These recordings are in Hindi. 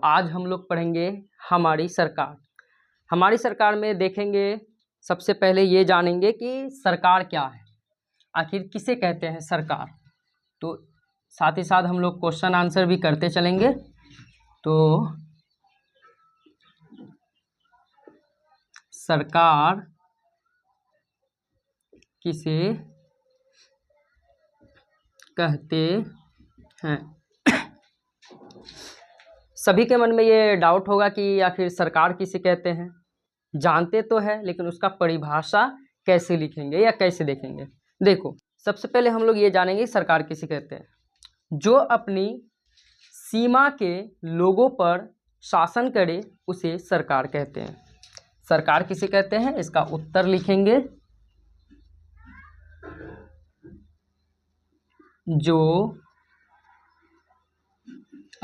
आज हम लोग पढ़ेंगे हमारी सरकार। हमारी सरकार में देखेंगे, सबसे पहले ये जानेंगे कि सरकार क्या है, आखिर किसे कहते हैं सरकार। तो साथ ही साथ हम लोग क्वेश्चन आंसर भी करते चलेंगे। तो सरकार किसे कहते हैं। सभी के मन में ये डाउट होगा कि आखिर सरकार किसे कहते हैं। जानते तो है, लेकिन उसका परिभाषा कैसे लिखेंगे या कैसे देखेंगे। देखो, सबसे पहले हम लोग ये जानेंगे सरकार किसे कहते हैं। जो अपनी सीमा के लोगों पर शासन करे उसे सरकार कहते हैं। सरकार किसे कहते हैं, इसका उत्तर लिखेंगे। जो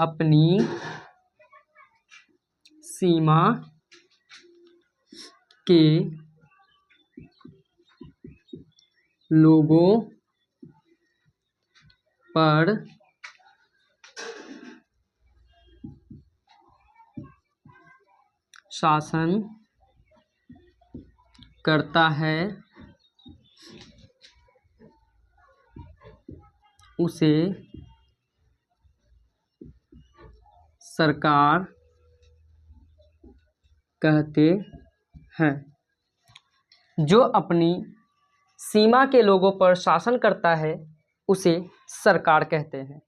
अपनी सीमा के लोगों पर शासन करता है उसे सरकार कहते हैं। जो अपनी सीमा के लोगों पर शासन करता है उसे सरकार कहते हैं।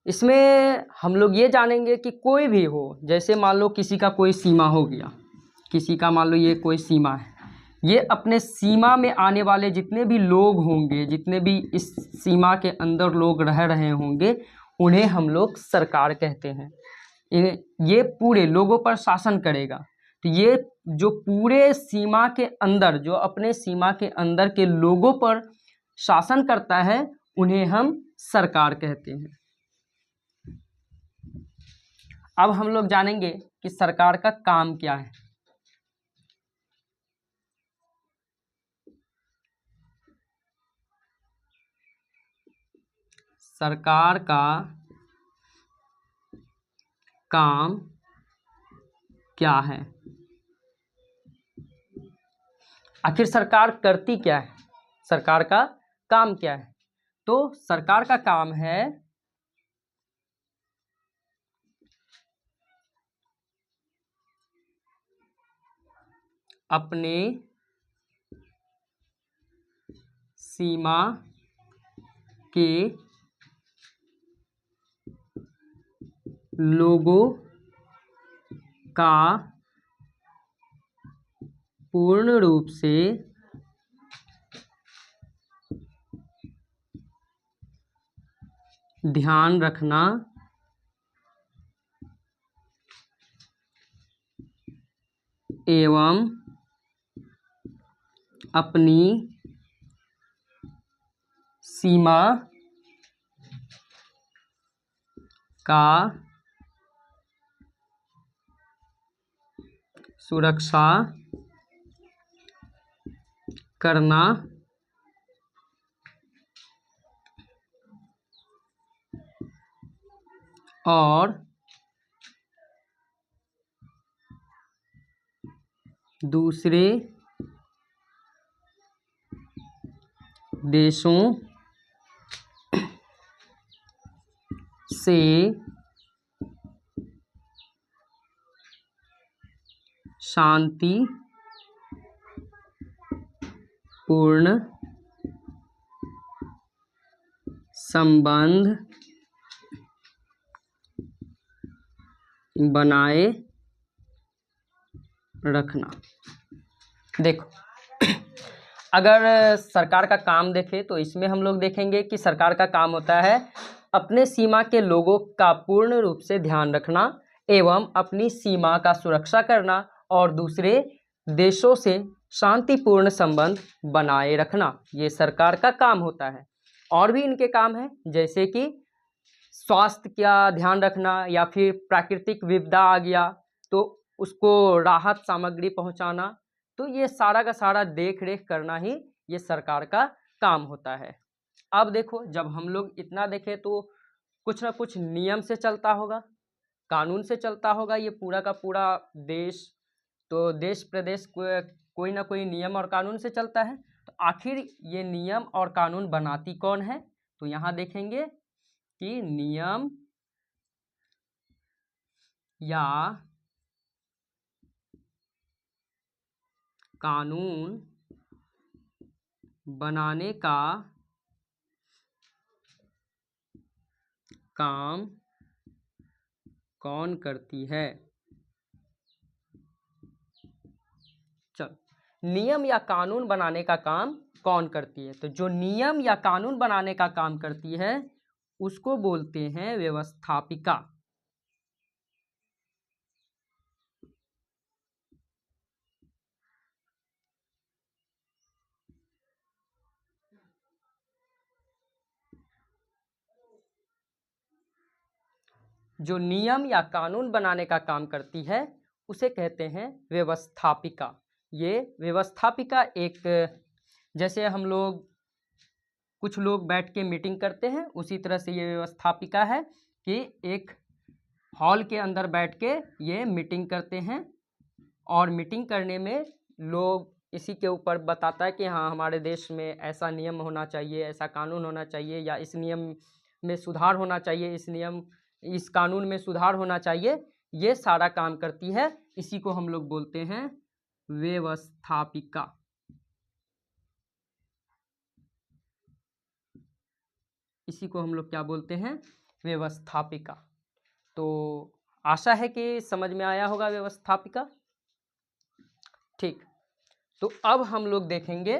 इसमें हम लोग ये जानेंगे कि कोई भी हो, जैसे मान लो किसी का कोई सीमा हो गया, किसी का मान लो ये कोई सीमा है, ये अपने सीमा में आने वाले जितने भी लोग होंगे, जितने भी इस सीमा के अंदर लोग रह रहे होंगे, उन्हें हम लोग सरकार कहते हैं। ये पूरे लोगों पर शासन करेगा, तो ये जो पूरे सीमा के अंदर, जो अपने सीमा के अंदर के लोगों पर शासन करता है, उन्हें हम सरकार कहते हैं। अब हम लोग जानेंगे कि सरकार का काम क्या है। सरकार का काम क्या है, आखिर सरकार करती क्या है, सरकार का काम क्या है। तो सरकार का काम है अपने सीमा के लोगों का पूर्ण रूप से ध्यान रखना एवं अपनी सीमा का सुरक्षा करना और दूसरे देशों से शांति पूर्ण संबंध बनाए रखना। देखो, अगर सरकार का काम देखें तो इसमें हम लोग देखेंगे कि सरकार का काम होता है अपने सीमा के लोगों का पूर्ण रूप से ध्यान रखना एवं अपनी सीमा का सुरक्षा करना और दूसरे देशों से शांतिपूर्ण संबंध बनाए रखना, ये सरकार का काम होता है। और भी इनके काम हैं, जैसे कि स्वास्थ्य का ध्यान रखना, या फिर प्राकृतिक विपदा आ गया तो उसको राहत सामग्री पहुंचाना। तो ये सारा का सारा देख रेख करना ही ये सरकार का काम होता है। अब देखो, जब हम लोग इतना देखें तो कुछ ना कुछ नियम से चलता होगा, कानून से चलता होगा ये पूरा का पूरा देश, तो देश प्रदेश कोई ना कोई नियम और कानून से चलता है। तो आखिर ये नियम और कानून बनाती कौन है? तो यहाँ देखेंगे कि नियम या कानून बनाने का काम कौन करती है? चल, नियम या कानून बनाने का काम कौन करती है? तो जो नियम या कानून बनाने का काम करती है उसको बोलते हैं व्यवस्थापिका। जो नियम या कानून बनाने का काम करती है उसे कहते हैं व्यवस्थापिका। ये व्यवस्थापिका एक, जैसे हम लोग कुछ लोग बैठ के मीटिंग करते हैं, उसी तरह से ये व्यवस्थापिका है कि एक हॉल के अंदर बैठ के ये मीटिंग करते हैं और मीटिंग करने में लोग इसी के ऊपर बताता है कि हाँ हमारे देश में ऐसा नियम होना चाहिए, ऐसा कानून होना चाहिए, या इस नियम में सुधार होना चाहिए, इस कानून में सुधार होना चाहिए। ये सारा काम करती है, इसी को हम लोग बोलते हैं व्यवस्थापिका। इसी को हम लोग क्या बोलते हैं? व्यवस्थापिका। तो आशा है कि समझ में आया होगा व्यवस्थापिका। ठीक, तो अब हम लोग देखेंगे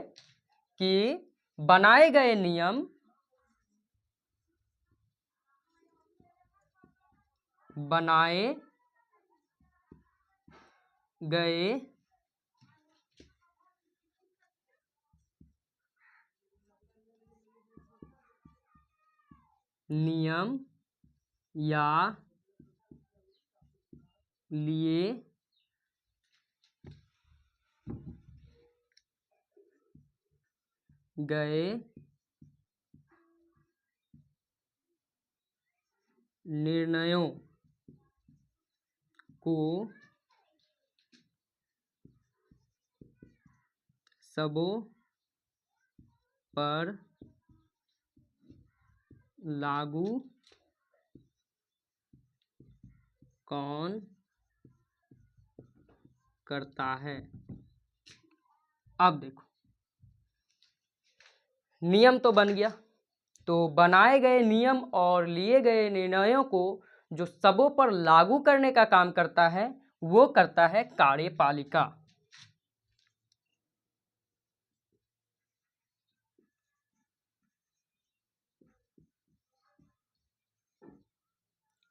कि बनाए गए नियम या लिए गए निर्णयों को सबों पर लागू कौन करता है? अब देखो, नियम तो बन गया, तो बनाए गए नियम और लिए गए निर्णयों को जो सबों पर लागू करने का काम करता है वो करता है कार्यपालिका।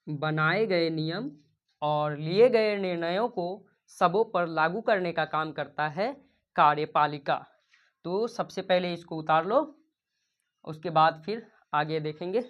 बनाए गए नियम और लिए गए निर्णयों को सबों पर लागू करने का काम करता है कार्यपालिका। तो सबसे पहले इसको उतार लो, उसके बाद फिर आगे देखेंगे।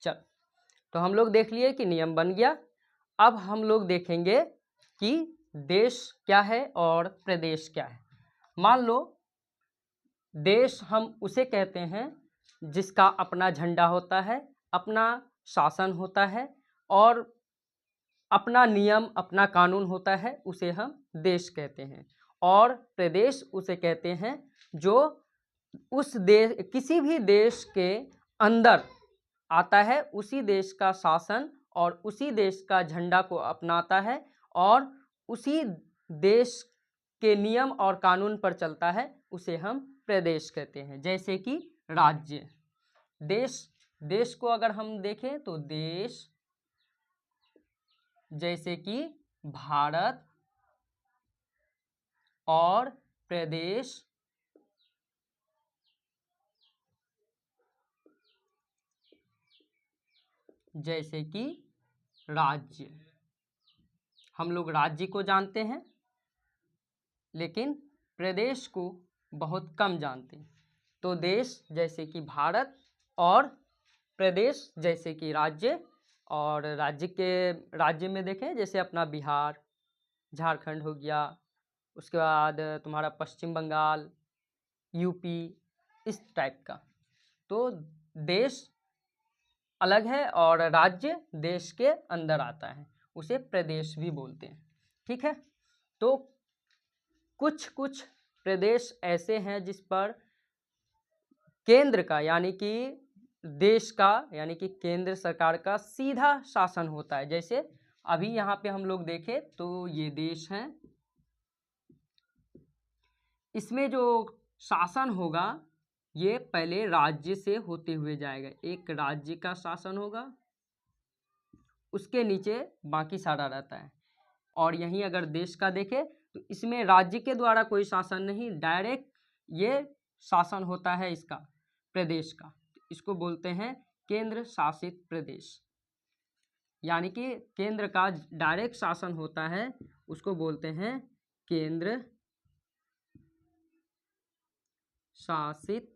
चल, तो हम लोग देख लिए कि नियम बन गया। अब हम लोग देखेंगे कि देश क्या है और प्रदेश क्या है। मान लो देश हम उसे कहते हैं जिसका अपना झंडा होता है, अपना शासन होता है और अपना नियम अपना कानून होता है, उसे हम देश कहते हैं। और प्रदेश उसे कहते हैं जो उस देश, किसी भी देश के अंदर आता है, उसी देश का शासन और उसी देश का झंडा को अपनाता है और उसी देश के नियम और कानून पर चलता है, उसे हम प्रदेश कहते हैं। जैसे कि राज्य, देश को अगर हम देखें तो देश जैसे कि भारत और प्रदेश जैसे कि राज्य। हम लोग राज्य को जानते हैं लेकिन प्रदेश को बहुत कम जानते हैं। तो देश जैसे कि भारत और प्रदेश जैसे कि राज्य, और राज्य में देखें जैसे अपना बिहार, झारखंड हो गया, उसके बाद तुम्हारा पश्चिम बंगाल, यूपी, इस टाइप का। तो देश अलग है और राज्य देश के अंदर आता है, उसे प्रदेश भी बोलते हैं। ठीक है, तो कुछ कुछ प्रदेश ऐसे हैं जिस पर केंद्र का यानी कि देश का यानी कि केंद्र सरकार का सीधा शासन होता है। जैसे अभी यहाँ पे हम लोग देखें तो ये देश है, इसमें जो शासन होगा ये पहले राज्य से होते हुए जाएगा। एक राज्य का शासन होगा, उसके नीचे बाकी सारा रहता है। और यहीं अगर देश का देखें तो इसमें राज्य के द्वारा कोई शासन नहीं, डायरेक्ट ये शासन होता है इसका, प्रदेश का। इसको बोलते हैं केंद्र शासित प्रदेश, यानी कि केंद्र का डायरेक्ट शासन होता है, उसको बोलते हैं केंद्र शासित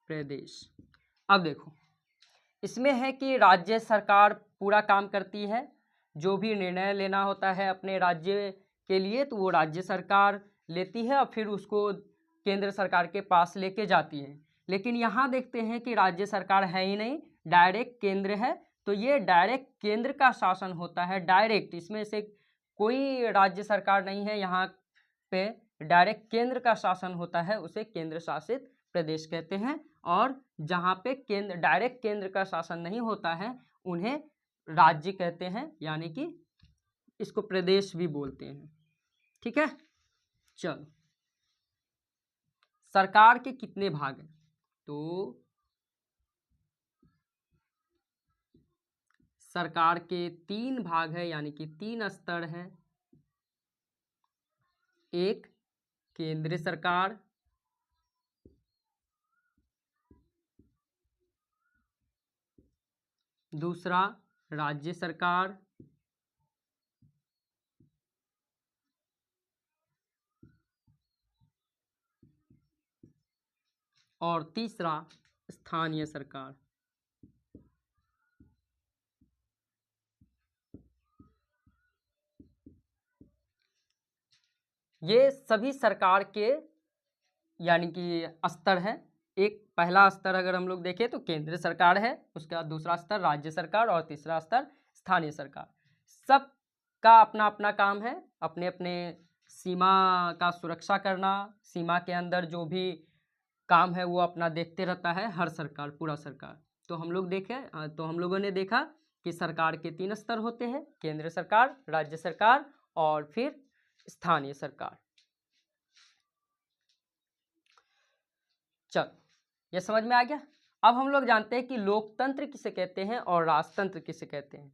प्रदेश। अब देखो इसमें है कि राज्य सरकार पूरा काम करती है, जो भी निर्णय लेना होता है अपने राज्य के लिए तो वो राज्य सरकार लेती है और फिर उसको केंद्र सरकार के पास लेके जाती है। लेकिन यहाँ देखते हैं कि राज्य सरकार है ही नहीं, डायरेक्ट केंद्र है। तो ये डायरेक्ट केंद्र का शासन होता है, डायरेक्ट, इसमें से कोई राज्य सरकार नहीं है, यहाँ पे डायरेक्ट केंद्र का शासन होता है, उसे केंद्र शासित प्रदेश कहते हैं। और जहाँ पे केंद्र डायरेक्ट केंद्र का शासन नहीं होता है उन्हें राज्य कहते हैं, यानी कि इसको प्रदेश भी बोलते हैं। ठीक है, चलो सरकार के कितने भाग हैं? तो सरकार के 3 भाग है, यानी कि 3 स्तर हैं। एक केंद्र सरकार, दूसरा राज्य सरकार, और तीसरा स्थानीय सरकार। ये सभी सरकार के यानी कि स्तर हैं। एक पहला स्तर अगर हम लोग देखें तो केंद्र सरकार है, उसके बाद दूसरा स्तर राज्य सरकार और तीसरा स्तर स्थानीय सरकार। सब का अपना अपना काम है, अपने अपने सीमा का सुरक्षा करना, सीमा के अंदर जो भी काम है वो अपना देखते रहता है हर सरकार, पूरा सरकार। तो हम लोगों ने देखा कि सरकार के 3 स्तर होते हैं, केंद्र सरकार, राज्य सरकार और फिर स्थानीय सरकार। चल ये समझ में आ गया। अब हम लोग जानते हैं कि लोकतंत्र किसे कहते हैं और राजतंत्र किसे कहते हैं।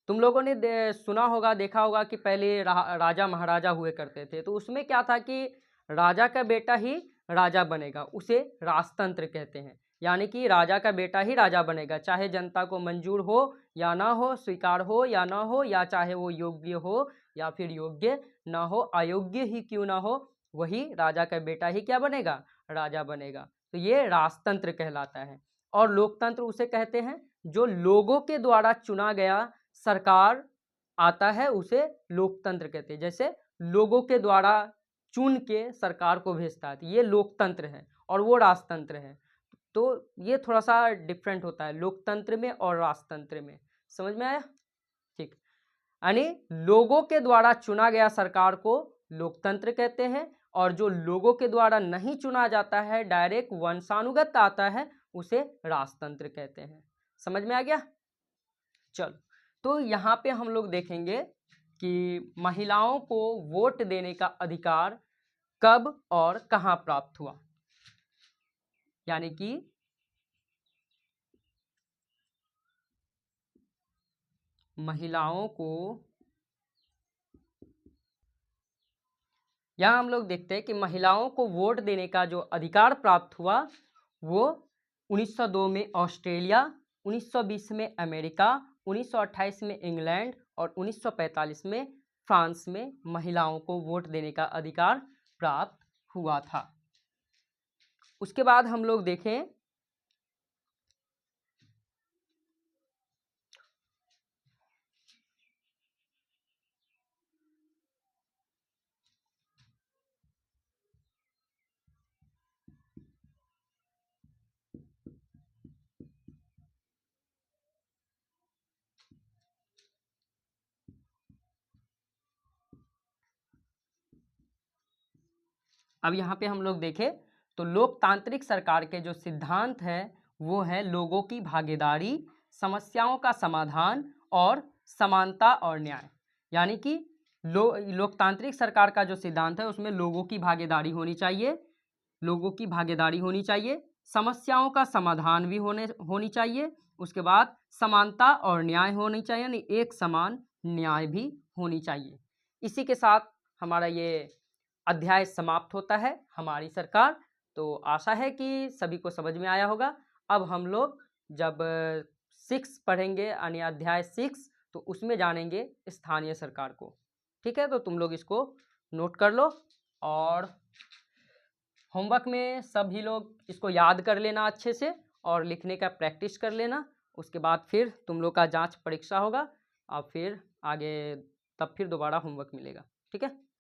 तुम लोगों ने सुना होगा, देखा होगा कि पहले राजा महाराजा हुए करते थे, तो उसमें क्या था कि राजा का बेटा ही राजा बनेगा, उसे राजतंत्र कहते हैं। यानी कि राजा का बेटा ही राजा बनेगा, चाहे जनता को मंजूर हो या ना हो, स्वीकार हो या ना हो, या चाहे वो योग्य हो या फिर योग्य ना हो, अयोग्य ही क्यों ना हो, वही राजा का बेटा ही क्या बनेगा, राजा बनेगा। तो ये राजतंत्र कहलाता है। और लोकतंत्र उसे कहते हैं जो लोगों के द्वारा चुना गया सरकार आता है, उसे लोकतंत्र कहते हैं। जैसे लोगों के द्वारा चुन के सरकार को भेजता है, ये लोकतंत्र है, और वो राजतंत्र है। तो ये थोड़ा सा डिफरेंट होता है लोकतंत्र में और राजतंत्र में। समझ में आया? ठीक, यानी लोगों के द्वारा चुना गया सरकार को लोकतंत्र कहते हैं, और जो लोगों के द्वारा नहीं चुना जाता है, डायरेक्ट वंशानुगत आता है, उसे राजतंत्र कहते हैं। समझ में आ गया? चलो, तो यहाँ पे हम लोग देखेंगे कि महिलाओं को वोट देने का अधिकार कब और कहाँ प्राप्त हुआ। यानी कि महिलाओं को, यहाँ हम लोग देखते हैं कि महिलाओं को वोट देने का जो अधिकार प्राप्त हुआ वो 1902 में ऑस्ट्रेलिया, 1920 में अमेरिका, 1928 में इंग्लैंड और 1945 में फ्रांस में महिलाओं को वोट देने का अधिकार प्राप्त हुआ था। उसके बाद हम लोग देखें अब यहाँ पे हम लोग देखें तो लोकतांत्रिक सरकार के जो सिद्धांत है वो है लोगों की भागीदारी, समस्याओं का समाधान और समानता और न्याय। यानी कि लोकतांत्रिक सरकार का जो सिद्धांत है उसमें लोगों की भागीदारी होनी चाहिए, लोगों की भागीदारी होनी चाहिए, समस्याओं का समाधान भी होनी चाहिए, उसके बाद समानता और न्याय होनी चाहिए, यानी एक समान न्याय भी होनी चाहिए। इसी के साथ हमारा ये अध्याय समाप्त होता है, हमारी सरकार। तो आशा है कि सभी को समझ में आया होगा। अब हम लोग जब 6 पढ़ेंगे यानी अध्याय 6, तो उसमें जानेंगे स्थानीय सरकार को। ठीक है, तो तुम लोग इसको नोट कर लो और होमवर्क में सभी लोग इसको याद कर लेना अच्छे से और लिखने का प्रैक्टिस कर लेना। उसके बाद फिर तुम लोग का जांच परीक्षा होगा और फिर आगे तब फिर दोबारा होमवर्क मिलेगा। ठीक है।